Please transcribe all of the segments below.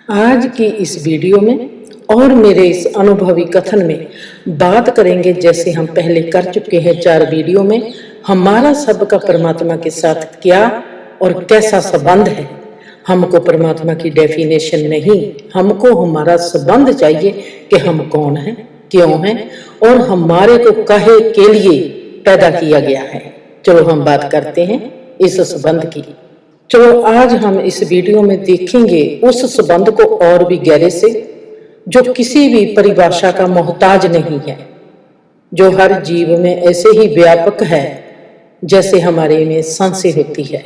आज की इस वीडियो में और मेरे इस अनुभवी कथन में बात करेंगे, जैसे हम पहले कर चुके हैं 4 वीडियो में, हमारा सबका परमात्मा के साथ क्या और कैसा संबंध है। हमको परमात्मा की डेफिनेशन नहीं, हमको हमारा संबंध चाहिए कि हम कौन हैं, क्यों हैं और हमारे को काहे के लिए पैदा किया गया है। चलो हम बात करते हैं इस संबंध की। चलो आज हम इस वीडियो में देखेंगे उस संबंध को और भी गहरे से, जो किसी भी परिभाषा का मोहताज नहीं है, जो हर जीव में ऐसे ही व्यापक है जैसे हमारे में सांसें होती है।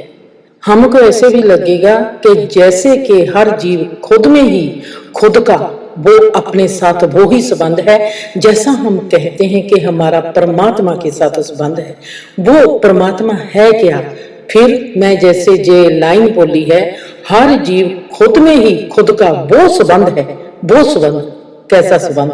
हमको ऐसे भी लगेगा कि जैसे कि हर जीव खुद में ही खुद का वो अपने साथ वो ही संबंध है, जैसा हम कहते हैं कि हमारा परमात्मा के साथ संबंध है। वो परमात्मा है क्या? फिर मैं जैसे जे लाइन बोली है, हर जीव खुद में ही खुद का वो संबंध है। वो संबंध कैसा संबंध,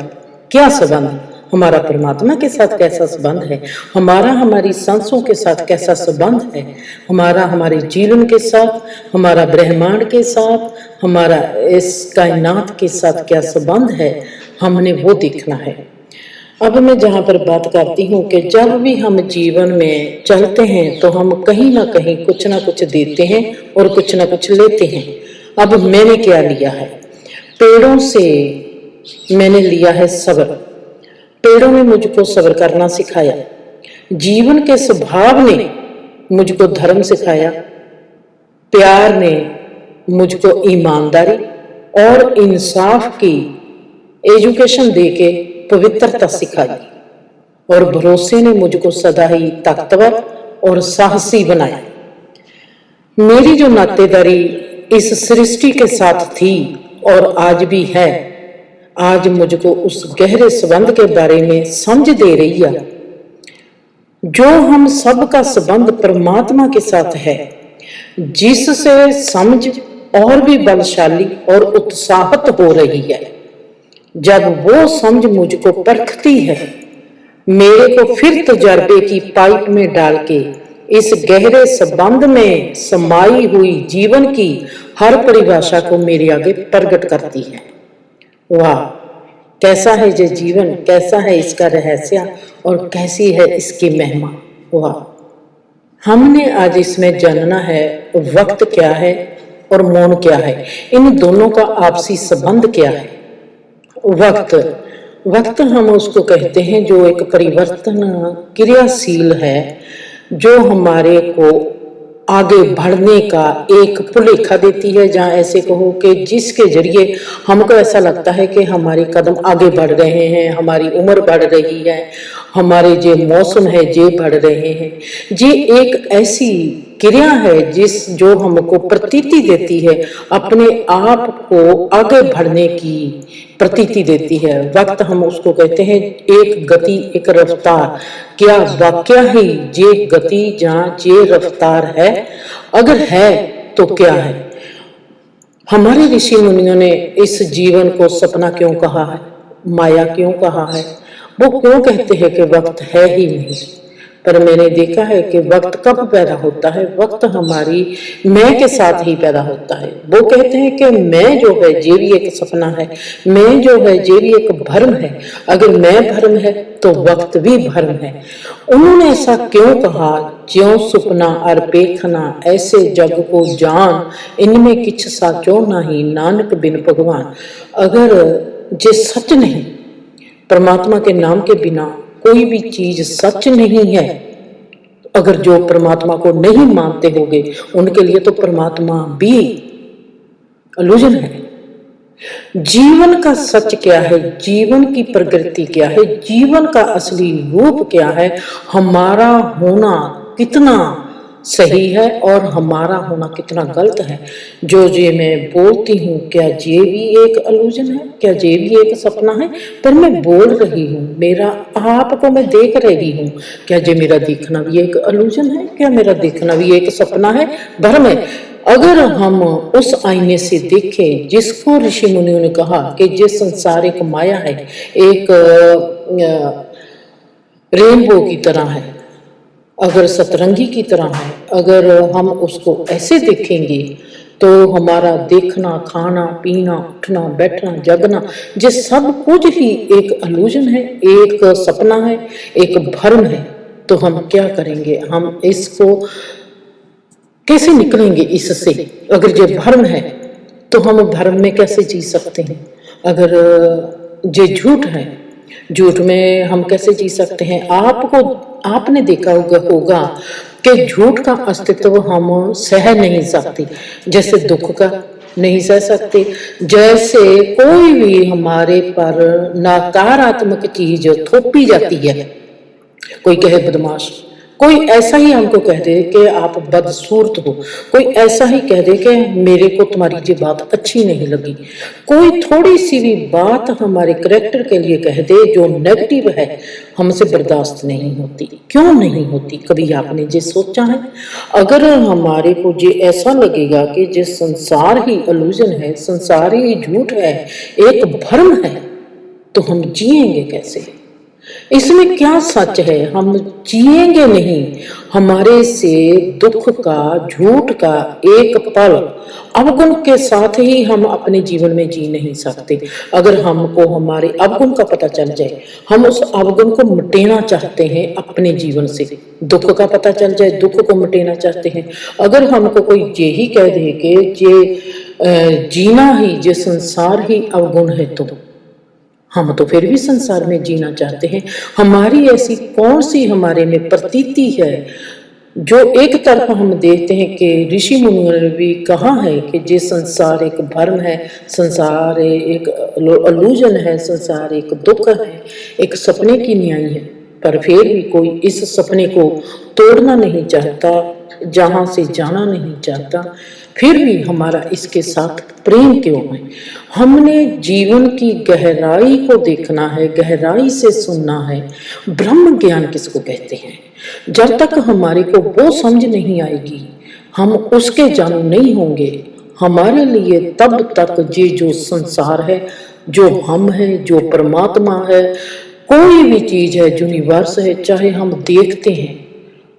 क्या संबंध, हमारा परमात्मा के साथ कैसा संबंध है, हमारा हमारी सांसों के साथ कैसा संबंध है, हमारा हमारे जीवन के साथ, हमारा ब्रह्मांड के साथ, हमारा इस कायनात के साथ क्या संबंध है, हमने वो देखना है। अब मैं जहां पर बात करती हूँ कि जब भी हम जीवन में चलते हैं तो हम कहीं ना कहीं कुछ ना कुछ देते हैं और कुछ ना कुछ लेते हैं। अब मैंने क्या लिया है? पेड़ों से मैंने लिया है सब्र। पेड़ों ने मुझको सब्र करना सिखाया। जीवन के स्वभाव ने मुझको धर्म सिखाया। प्यार ने मुझको ईमानदारी और इंसाफ की एजुकेशन देके पवित्रता सिखाई, और भरोसे ने मुझको सदा ही ताकतवर और साहसी बनाया। मेरी जो नातेदारी इस सृष्टि के साथ थी और आज भी है, आज मुझको उस गहरे संबंध के बारे में समझ दे रही है, जो हम सबका संबंध परमात्मा के साथ है, जिससे समझ और भी बलशाली और उत्साहित हो रही है। जब वो समझ मुझको परखती है, मेरे को फिर तजर्बे की पाइप में डाल के इस गहरे संबंध में समाई हुई जीवन की हर परिभाषा को मेरे आगे प्रकट करती है। वाह, कैसा है ये जीवन, कैसा है इसका रहस्य और कैसी है इसकी महिमा। वाह, हमने आज इसमें जानना है वक्त क्या है और मौन क्या है, इन दोनों का आपसी संबंध क्या है। वक्त हम उसको कहते हैं जो एक परिवर्तन क्रियाशील है, जो हमारे को आगे बढ़ने का एक पुलेखा देती है, जहाँ ऐसे कहो कि जिसके जरिए हमको ऐसा लगता है कि हमारे कदम आगे बढ़ रहे हैं, हमारी उम्र बढ़ रही है, हमारे जो मौसम है जे बढ़ रहे हैं। ये एक ऐसी क्रिया है जो हमको प्रतीति देती है, अपने आप को आगे बढ़ने की प्रतीति देती है। वक्त हम उसको कहते हैं एक गति, एक रफ्तार। क्या वाकया ही ये गति जहाँ ये रफ्तार है? अगर है तो क्या है? हमारे ऋषि मुनियों ने इस जीवन को सपना क्यों कहा है, माया क्यों कहा है? वो क्यों कहते हैं कि वक्त है ही नहीं? पर मैंने देखा है कि वक्त कब पैदा होता है? वक्त हमारी मैं के साथ ही पैदा होता है। वो कहते हैं कि मैं जो है ये भी एक सपना है, मैं जो है ये भी एक भ्रम है। अगर मैं भ्रम है तो वक्त भी भ्रम है। उन्होंने ऐसा क्यों कहा? ज्यों सुपना और पेखना ऐसे जग को जान, इनमें किछ साचो नहीं, नानक बिन भगवान। अगर ये सच नहीं, परमात्मा के नाम के बिना कोई भी चीज सच नहीं है। अगर जो परमात्मा को नहीं मानते होंगे, उनके लिए तो परमात्मा भी इल्यूजन है। जीवन का सच क्या है? जीवन की प्रकृति क्या है? जीवन का असली रूप क्या है? हमारा होना कितना सही है और हमारा होना कितना गलत है? जो ये मैं बोलती हूँ, क्या ये भी एक इल्यूजन है? क्या ये भी एक सपना है? पर मैं बोल रही हूँ, मेरा आप को मैं देख रही हूँ। क्या ये मेरा देखना भी एक इल्यूजन है? क्या मेरा देखना भी एक सपना है, भ्रम है? अगर हम उस आईने से देखें जिसको ऋषि मुनियों ने कहा कि ये संसार एक माया है, एक रेनबो की तरह है, अगर सतरंगी की तरह है, अगर हम उसको ऐसे देखेंगे तो हमारा देखना, खाना, पीना, उठना, बैठना, जगना, ये सब कुछ ही एक इल्यूजन है, एक सपना है, एक भ्रम है। तो हम क्या करेंगे? हम इसको कैसे निकलेंगे इससे? अगर ये भ्रम है तो हम भ्रम में कैसे जी सकते हैं? अगर ये झूठ है, झूठ में हम कैसे जी सकते हैं? आपने देखा होगा कि झूठ का अस्तित्व हम सह नहीं सकते, जैसे दुख का नहीं सह सकते, जैसे कोई भी हमारे पर नकारात्मक चीज थोपी जाती है, कोई कहे बदमाश, कोई ऐसा ही हमको कह दे कि आप बदसूरत हो, कोई ऐसा ही कह दे कि मेरे को तुम्हारी ये बात अच्छी नहीं लगी, कोई थोड़ी सी भी बात हमारे करेक्टर के लिए कह दे जो नेगेटिव है, हमसे बर्दाश्त नहीं होती। क्यों नहीं होती? कभी आपने ये सोचा है? अगर हमारे को ये ऐसा लगेगा कि ये संसार ही इल्यूजन है, संसार ही झूठ है, एक भ्रम है, तो हम जिएंगे कैसे? इसमें क्या सच है? हम जिएंगे नहीं। हमारे से दुख का, झूठ का एक पल अवगुण के साथ ही हम अपने जीवन में जी नहीं सकते। अगर हमको हमारे अवगुण का पता चल जाए, हम उस अवगुण को मिटाना चाहते हैं अपने जीवन से, दुख का पता चल जाए, दुख को मिटाना चाहते हैं। अगर हमको कोई यही कह दे कि ये जीना ही, ये संसार ही अवगुण है, तो हम तो फिर भी संसार में जीना चाहते हैं। हमारी ऐसी कौन सी हमारे में प्रतीति है जो एक तरफ हम देखते हैं कि ऋषि मुनियों ने भी कहा है कि ये संसार एक भ्रम है, संसार एक इल्यूजन है, संसार एक दुख है, एक सपने की न्याय है, पर फिर भी कोई इस सपने को तोड़ना नहीं चाहता, जहां से जाना नहीं चाहता। फिर भी हमारा इसके साथ प्रेम क्यों है? हमने जीवन की गहराई को देखना है, गहराई से सुनना है। ब्रह्म ज्ञान किसको कहते हैं? जब तक हमारे को वो समझ नहीं आएगी, हम उसके जानू नहीं होंगे। हमारे लिए तब तक ये जो संसार है, जो हम है, जो परमात्मा है, कोई भी चीज है, यूनिवर्स है, चाहे हम देखते हैं,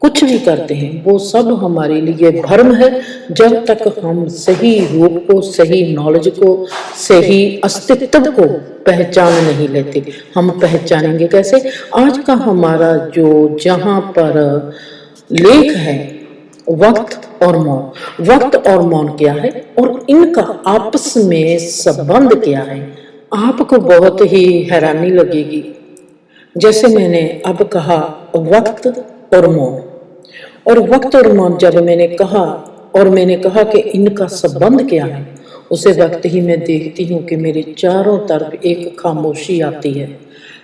कुछ भी करते हैं, वो सब हमारे लिए भ्रम है। जब तक हम सही रूप को, सही नॉलेज को, सही अस्तित्व को पहचान नहीं लेते। हम पहचानेंगे कैसे? आज का हमारा जो जहां पर लेख है, वक्त और मौन, वक्त और मौन क्या है और इनका आपस में संबंध क्या है, आपको बहुत ही हैरानी लगेगी। जैसे मैंने अब कहा वक्त और मौन, और वक्त और मौन जब मैंने कहा, और मैंने कहा कि इनका संबंध क्या है, उसे वक्त ही मैं देखती हूँ कि मेरे चारों तरफ एक खामोशी आती है।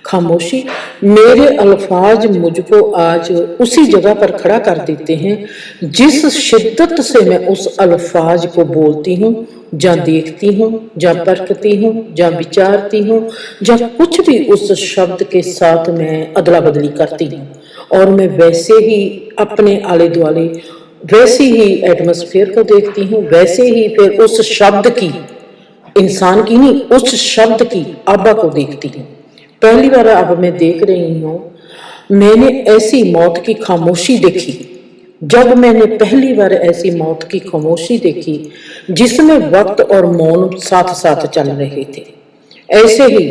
खामोशी, मेरे अल्फाज मुझको आज उसी जगह पर खड़ा कर देते हैं जिस शिद्दत से मैं उस अल्फाज को बोलती हूँ, जहाँ देखती हूँ, जहाँ परखती हूँ, जहाँ विचारती हूँ, जहाँ कुछ भी उस शब्द के साथ मैं अदला बदली करती हूँ, और मैं वैसे ही अपने आले दुआले, वैसे ही एटमॉस्फेयर को देखती हूँ, वैसे ही फिर उस शब्द की, इंसान की नहीं, उस शब्द की आभा को देखती हूँ। पहली बार अब मैं देख रही हूँ, मैंने ऐसी मौत की खामोशी देखी। जब मैंने पहली बार ऐसी मौत की खामोशी देखी जिसमें वक्त और मौन साथ साथ चल रहे थे, ऐसे ही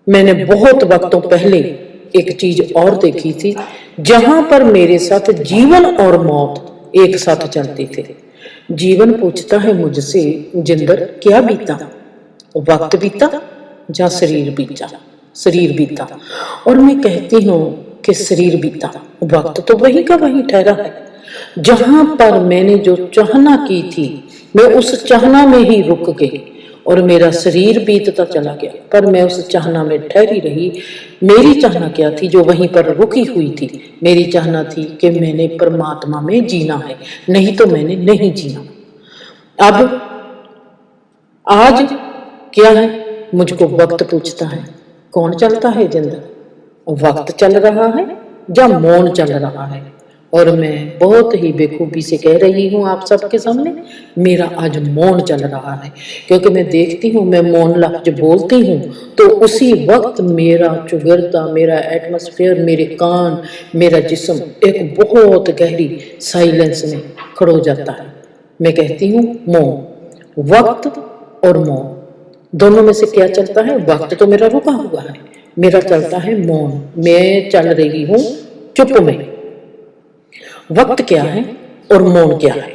मैंने बहुत वक्तों पहले एक चीज और देखी थी, जहां पर मेरे साथ जीवन और मौत एक साथ चलते थे। जीवन पूछता है मुझसे, जिंदर क्या बीता? वक्त बीता या शरीर बीता? शरीर बीता। और मैं कहती हूँ कि शरीर बीता, वक्त तो वही का वही ठहरा है। जहां पर मैंने जो चाहना की थी, मैं उस चाहना में ही रुक गई और मेरा शरीर बीतता चला गया, पर मैं उस चाहना में ठहरी रही। मेरी चाहना क्या थी जो वहीं पर रुकी हुई थी? मेरी चाहना थी कि मैंने परमात्मा में जीना है, नहीं तो मैंने नहीं जीना। अब आज क्या है? मुझको वक्त पूछता है, कौन चलता है जिंदर? वक्त चल रहा है या मौन चल रहा है? और मैं बहुत ही बेखूबी से कह रही हूँ आप सबके सामने, मेरा आज मौन चल रहा है, क्योंकि मैं देखती हूँ, मैं मौन लफ्ज बोलती हूँ तो उसी वक्त मेरा चुगरता, मेरा एटमॉस्फेयर, मेरे कान, मेरा जिस्म एक बहुत गहरी साइलेंस में खड़ो जाता है। मैं कहती हूँ मौन। वक्त और मौन दोनों में से क्या चलता है? वक्त तो मेरा रुका हुआ है, मेरा चलता है मौन। मैं चल रही हूँ चुप में। वक्त क्या है और मौन क्या है?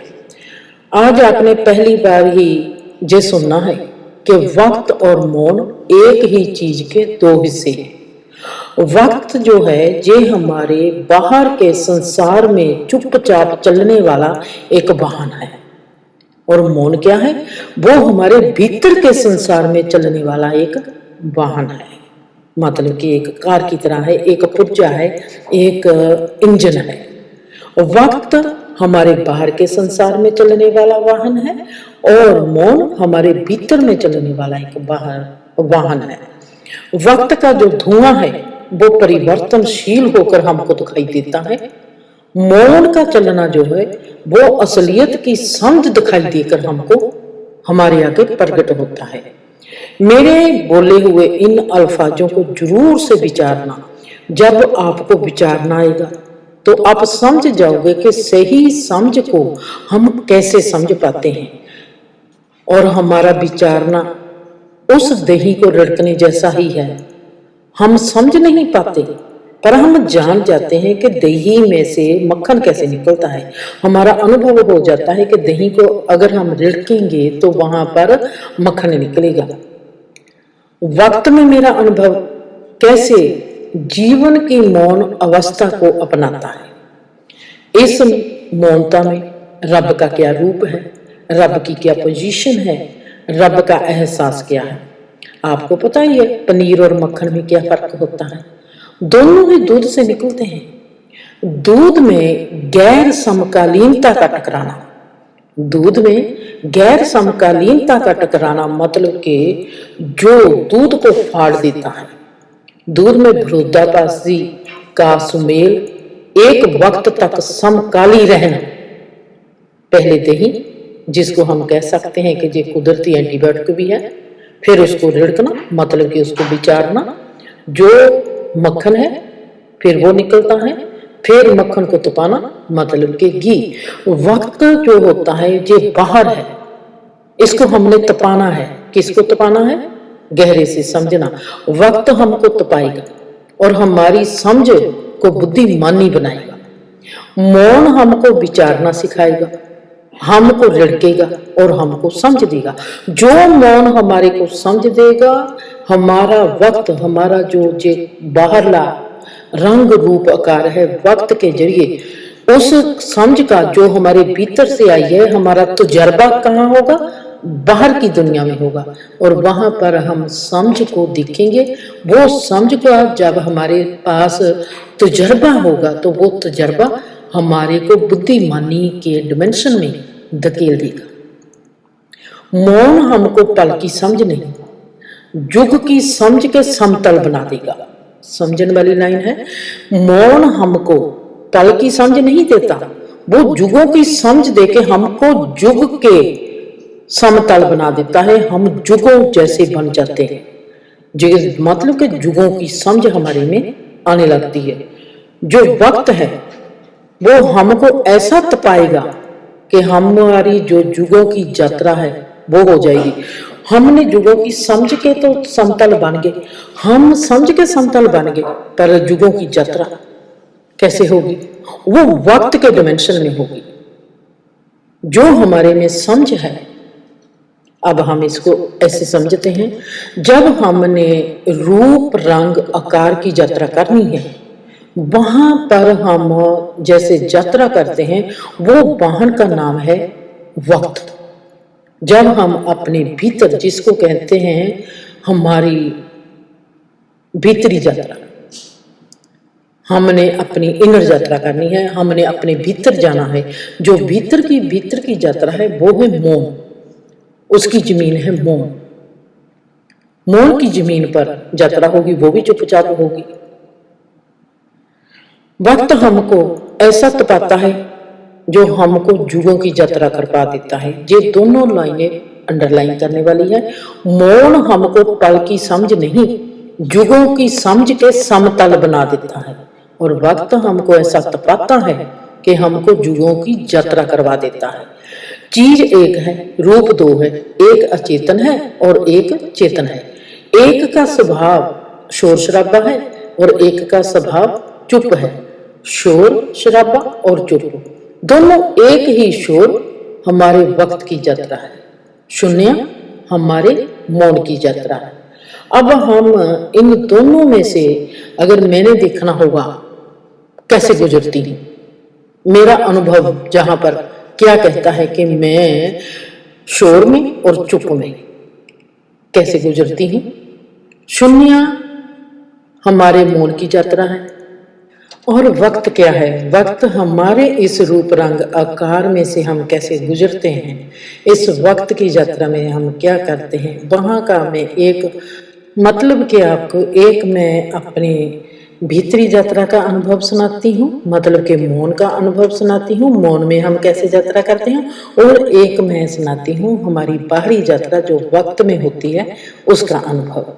आज आपने पहली बार ही ये सुनना है कि वक्त और मौन एक ही चीज के दो हिस्से हैं। वक्त जो है ये हमारे बाहर के संसार में चुपचाप चलने वाला एक वाहन है, और मौन क्या है? वो हमारे भीतर के संसार में चलने वाला एक वाहन है। मतलब कि एक कार की तरह है, एक पुर्जा है, एक इंजन है। वक्त हमारे बाहर के संसार में चलने वाला वाहन है, और मौन हमारे भीतर में चलने वाला एक वाहन है। वक्त का जो धुआं है वो परिवर्तनशील होकर हमको दिखाई देता है। मौन का चलना जो है वो असलियत की समझ दिखाई देकर हमको हमारे आगे प्रकट होता है। मेरे बोले हुए इन अल्फाजों को जरूर से विचारना। जब आपको विचारना आएगा तो आप समझ जाओगे कि सही समझ को हम कैसे समझ पाते हैं। और हमारा विचारना उस दही को रड़कने जैसा ही है। हम समझ नहीं पाते, पर हम जान जाते हैं कि दही में से मक्खन कैसे निकलता है। हमारा अनुभव हो जाता है कि दही को अगर हम रिड़केंगे तो वहां पर मक्खन निकलेगा। वक्त में मेरा अनुभव कैसे जीवन की मौन अवस्था को अपनाता है। इस मौनता में रब का क्या रूप है, रब की क्या पोजीशन है, रब का एहसास क्या है। आपको पता ही है पनीर और मक्खन में क्या फर्क होता है। दोनों ही दूध से निकलते हैं। दूध में गैर समकालीनता का टकराना, दूध में गैर समकालीनता का टकराना मतलब कि जो दूध को फाड़ देता है। दूध में विरोधाभासी का सुमेल, एक वक्त तक समकाली रहना। पहले दही, जिसको हम कह सकते हैं कि ये कुदरती एंटीबायोटिक भी है, फिर उसको रिड़कना मतलब कि उसको विचारना, जो मक्खन है फिर वो निकलता है, फिर मक्खन को तपाना मतलब कि घी। वक्त जो होता है ये बाहर है, इसको हमने तपाना है। किसको तपाना है? गहरे से समझना। वक्त हमको तपाएगा और हमारी समझ को बुद्धिमानी बनाएगा। मौन हमको विचारना सिखाएगा, हमको रिड़केगा और हमको समझ देगा। जो मौन हमारे को समझ देगा, हमारा वक्त, हमारा जो बाहरला रंग रूप आकार है वक्त के जरिए, उस समझ का जो हमारे भीतर से आई है, हमारा तजुर्बा कहाँ होगा? बाहर की दुनिया में होगा, और वहां पर हम समझ को देखेंगे। वो समझ का जब हमारे पास तजुर्बा होगा तो वो तजुर्बा हमारे को बुद्धिमानी के डिमेंशन में धकेल देगा। मौन हमको पल की समझ नहीं, युग की समझ के समतल बना देगा। समझने वाली लाइन है, मौन हमको पल की समझ नहीं देता, वो युगों की समझ देके हमको युग के समतल बना देता है। हम युगों जैसे बन जाते हैं, मतलब कि युगों की समझ हमारे में आने लगती है। जो वक्त है वो हमको ऐसा तपाएगा कि हमारी जो युगों की यात्रा है वो हो जाएगी। हमने युगों की समझ के तो समतल बन गए, हम समझ के समतल बन गए, पर युगों की यात्रा कैसे होगी? वो वक्त के डिमेंशन में होगी। जो हमारे में समझ है, अब हम इसको ऐसे समझते हैं, जब हमने रूप रंग आकार की यात्रा करनी है, वहां पर हम जैसे यात्रा करते हैं, वो वाहन का नाम है वक्त। जब हम अपने भीतर, जिसको कहते हैं हमारी भीतरी यात्रा, हमने अपनी इनर यात्रा करनी है, हमने अपने भीतर जाना है। जो भीतर की यात्रा है वो है मौन, उसकी जमीन है मौन। मौन की जमीन पर यात्रा होगी, वो भी चुपचाप होगी। वक्त हमको ऐसा तपाता है जो हमको युगों की यात्रा करवा देता है। ये दोनों लाइनें अंडरलाइन करने वाली है। मौन हमको पल की समझ नहीं, युगों की समझ के समतल बना देता है, और वक्त हमको ऐसा तपाता है कि हमको युगों की यात्रा करवा देता है। चीज एक है, रूप दो है, एक अचेतन है और एक चेतन है। एक का स्वभाव शोर शराबा है और एक का स्वभाव चुप है। शोर शराबा और चुप दोनों एक ही शोर हमारे वक्त की यात्रा है, शून्य हमारे मौन की यात्रा है। अब हम इन दोनों में से अगर मैंने देखना होगा कैसे गुजरती हूँ, मेरा अनुभव जहां पर क्या कहता है कि मैं शोर में और चुप में कैसे गुजरती हूँ। शून्य हमारे मौन की यात्रा है और वक्त क्या है, वक्त हमारे इस रूप रंग आकार में से हम कैसे गुजरते हैं, इस वक्त की यात्रा में हम क्या करते हैं, वहां का मैं एक मतलब कि आपको एक मैं अपने भीतरी यात्रा का अनुभव सुनाती हूँ, मतलब कि मौन का अनुभव सुनाती हूँ, मौन में हम कैसे यात्रा करते हैं, और एक मैं सुनाती हूँ हमारी बाहरी यात्रा जो वक्त में होती है उसका अनुभव।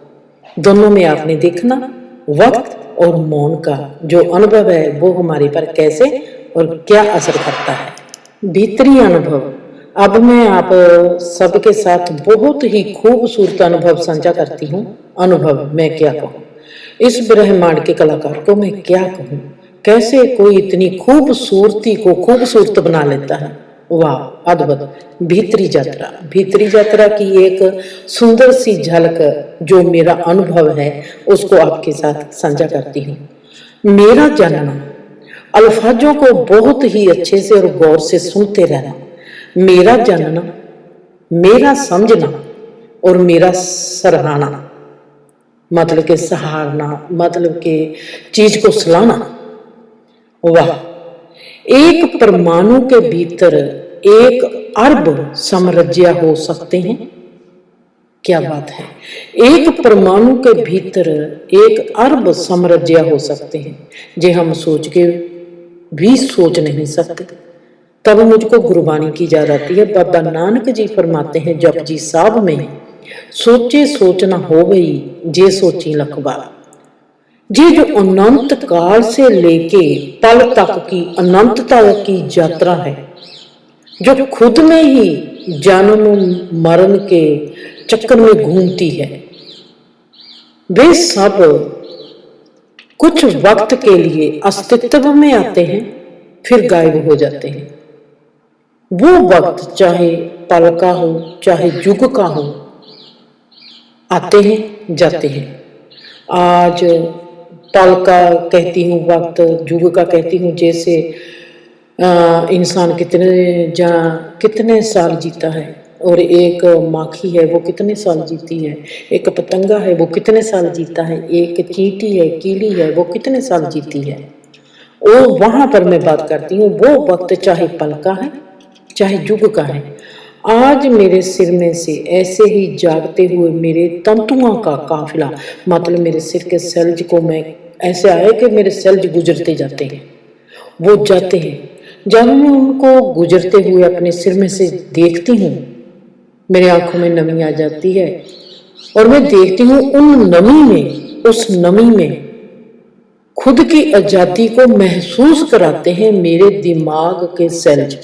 दोनों में आपने देखना वक्त और मौन का जो अनुभव है वो हमारे पर कैसे और क्या असर करता है। भीतरी अनुभव, अब मैं आप सबके साथ बहुत ही खूबसूरत अनुभव साझा करती हूँ। अनुभव मैं क्या कहूँ, इस ब्रह्मांड के कलाकार को मैं क्या कहूँ, कैसे कोई इतनी खूबसूरती को खूबसूरत बना लेता है, वाह अद्भुत। भीतरी यात्रा, भीतरी यात्रा की एक सुंदर सी झलक जो मेरा अनुभव है उसको आपके साथ साझा करती हूँ। मेरा जानना, अल्फाजों को बहुत ही अच्छे से और गौर से सुनते रहना। मेरा जानना, मेरा समझना और मेरा सराहना, मतलब के सहारना, मतलब के चीज को सलाहना। वाह, एक परमाणु के भीतर 1 अरब साम्राज्य हो सकते हैं, क्या बात है। एक परमाणु के भीतर 1 अरब साम्राज्य हो सकते हैं, जे हम सोच के भी सोच नहीं सकते। तब मुझको गुरबानी की याद आती है। बाबा नानक जी फरमाते हैं जपजी साहब में, सोचे सोचना हो गई जे सोची लख बार। जी जो अनंत काल से लेके पल तक की अनंतता की यात्रा है, जो खुद में ही जन्म मरण के चक्कर में घूमती है, वे सब कुछ वक्त के लिए अस्तित्व में आते हैं फिर गायब हो जाते हैं। वो वक्त चाहे पल का हो चाहे युग का हो, आते हैं जाते हैं। आज पल का कहती हूँ, वक्त युग का कहती हूँ। जैसे इंसान कितने साल जीता है, और एक माखी है वो कितने साल जीती है, एक पतंगा है वो कितने साल जीता है, एक चींटी है कीड़ी है वो कितने साल जीती है। और वहां पर मैं बात करती हूँ वो वक्त चाहे पल का है चाहे युग का है। आज मेरे सिर में से ऐसे ही जागते हुए मेरे तंतुओं का काफिला, मतलब मेरे सिर के सेल्ज को मैं ऐसे आया कि मेरे सेल्ज गुजरते जाते हैं, वो जाते हैं। जब मैं उनको गुजरते हुए अपने सिर में से देखती हूँ, मेरे आंखों में नमी आ जाती है और मैं देखती हूँ उन नमी में, उस नमी में खुद की आजादी को महसूस कराते हैं मेरे दिमाग के सेल्ज।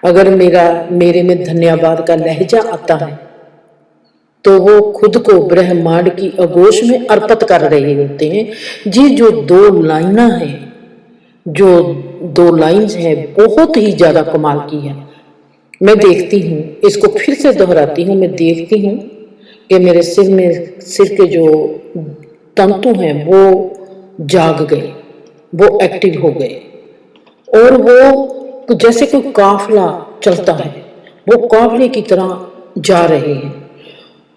अगर मेरे में धन्यवाद का लहजा आता है तो वो खुद को ब्रह्मांड की आगोश में अर्पित कर रहे होते हैं। जी जो 2 लाइना है, जो 2 लाइन्स है बहुत ही ज्यादा कमाल की है। मैं देखती हूँ, इसको फिर से दोहराती हूँ, मैं देखती हूँ कि मेरे सिर के जो तंतु हैं वो जाग गए, वो एक्टिव हो गए, और वो जैसे कोई काफिला चलता है, वो काफिले की तरह जा रहे हैं।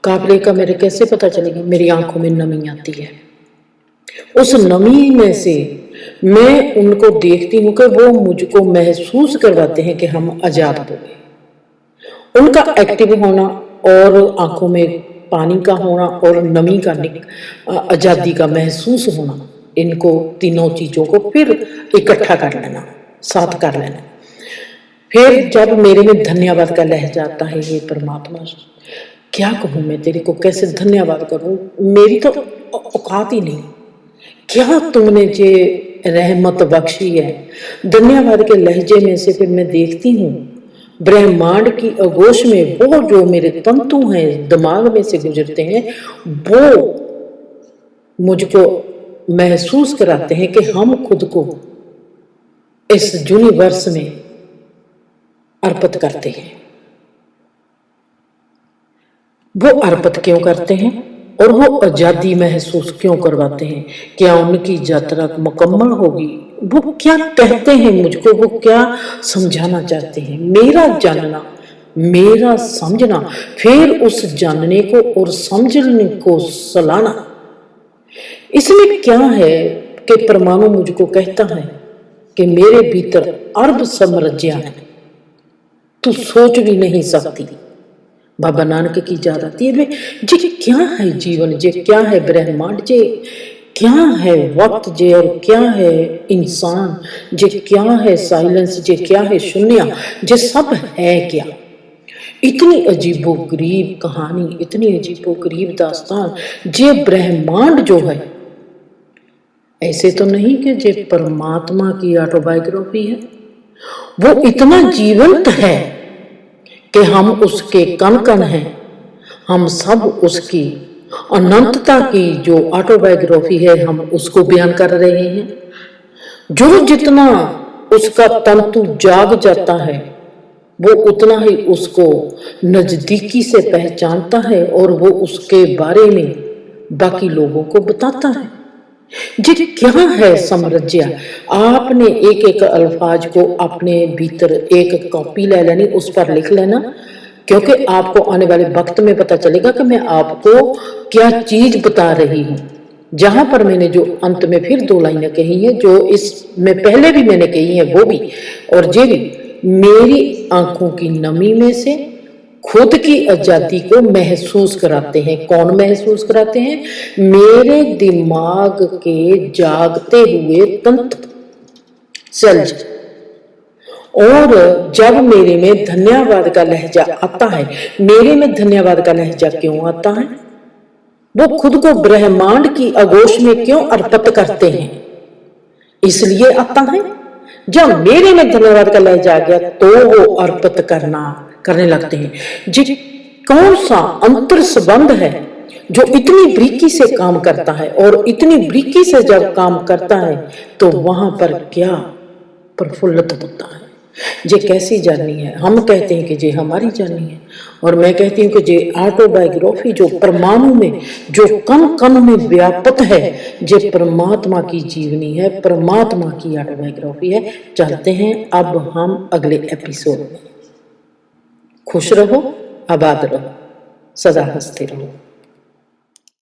काफिले का मेरे कैसे पता चलेगा, मेरी आंखों में नमी आती है। उस नमी में से मैं उनको देखती हूँ कि वो मुझको महसूस करवाते हैं कि हम आजाद हो गए। उनका एक्टिव होना और आंखों में पानी का होना और नमी का आजादी का महसूस होना, इनको तीनों चीजों को फिर इकट्ठा कर लेना, साथ कर लेना। फिर जब मेरे में धन्यवाद का लहजा आता है, ये परमात्मा क्या कहूँ मैं तेरे को, कैसे धन्यवाद करूँ, मेरी तो औकात ही नहीं, क्या तुमने जे रहमत बख्शी है। धन्यवाद के लहजे में से फिर मैं देखती हूँ ब्रह्मांड की आगोश में वो जो मेरे तंतु हैं दिमाग में से गुजरते हैं, वो मुझको महसूस कराते हैं कि हम खुद को इस यूनिवर्स में अर्पित करते हैं। वो अर्पित क्यों करते हैं और वो आजादी महसूस क्यों करवाते हैं? क्या उनकी यात्रा मुकम्मल होगी? वो क्या कहते हैं मुझको, वो क्या समझाना चाहते हैं? मेरा जानना, मेरा समझना, फिर उस जानने को और समझने को सलाना। इसमें क्या है कि परमाणु मुझको कहता है कि मेरे भीतर अरब साम्राज्य है, तू सोच भी नहीं सकती। बाबा नानक की याद आती है जी, क्या है जीवन, जे क्या है ब्रह्मांड, जे क्या है वक्त, जे और क्या है इंसान, जे क्या है साइलेंस, जे क्या है शून्य, जे सब है क्या। इतनी अजीबो गरीब कहानी, इतनी अजीबो गरीब दास्तान। जे ब्रह्मांड जो है, ऐसे तो नहीं कि जे परमात्मा की ऑटोबायोग्राफी है, वो इतना जीवंत है कि हम उसके कण कण हैं, हम सब उसकी अनंतता की जो ऑटोबायोग्राफी है, हम उसको बयान कर रहे हैं। जो जितना उसका तंतु जाग जाता है, वो उतना ही उसको नजदीकी से पहचानता है और वो उसके बारे में बाकी लोगों को बताता है। जी क्या है साम्राज्य? आपने एक एक अल्फाज को अपने भीतर एक कॉपी ले लेनी, उस पर लिख लेना, क्योंकि आपको आने वाले वक्त में पता चलेगा कि मैं आपको क्या चीज बता रही हूँ। जहां पर मैंने जो अंत में फिर 2 लाइनें कही हैं, जो इसमें पहले भी मैंने कही है वो भी, और ये भी मेरी आंखों की नमी में से खुद की आजादी को महसूस कराते हैं। कौन महसूस कराते हैं? मेरे दिमाग के जागते हुए तंत्र सेल्स। और जब मेरे में धन्यवाद का लहजा आता है, मेरे में धन्यवाद का लहजा क्यों आता है? वो खुद को ब्रह्मांड की आगोश में क्यों अर्पित करते हैं, इसलिए आता है। जब मेरे में धन्यवाद का लहजा आ गया तो वो अर्पित करने लगते हैं। जी कौन सा अंतर संबंध है जो इतनी बारीकी से काम करता है, और इतनी बारीकी से जब काम करता है तो वहां पर क्या प्रफुल्लित होता है। जे कैसी जानी है? हम कहते हैं कि जे हमारी जानी है, और मैं कहती हूँ कि जे ऑटोबायोग्राफी जो परमाणु में, जो कण कण में व्याप्त है, जे परमात्मा की जीवनी है, परमात्मा की ऑटोबायोग्राफी है। चलते हैं अब हम अगले एपिसोड में। खुश रहो, आबाद रहो, सदा हंसते रहो।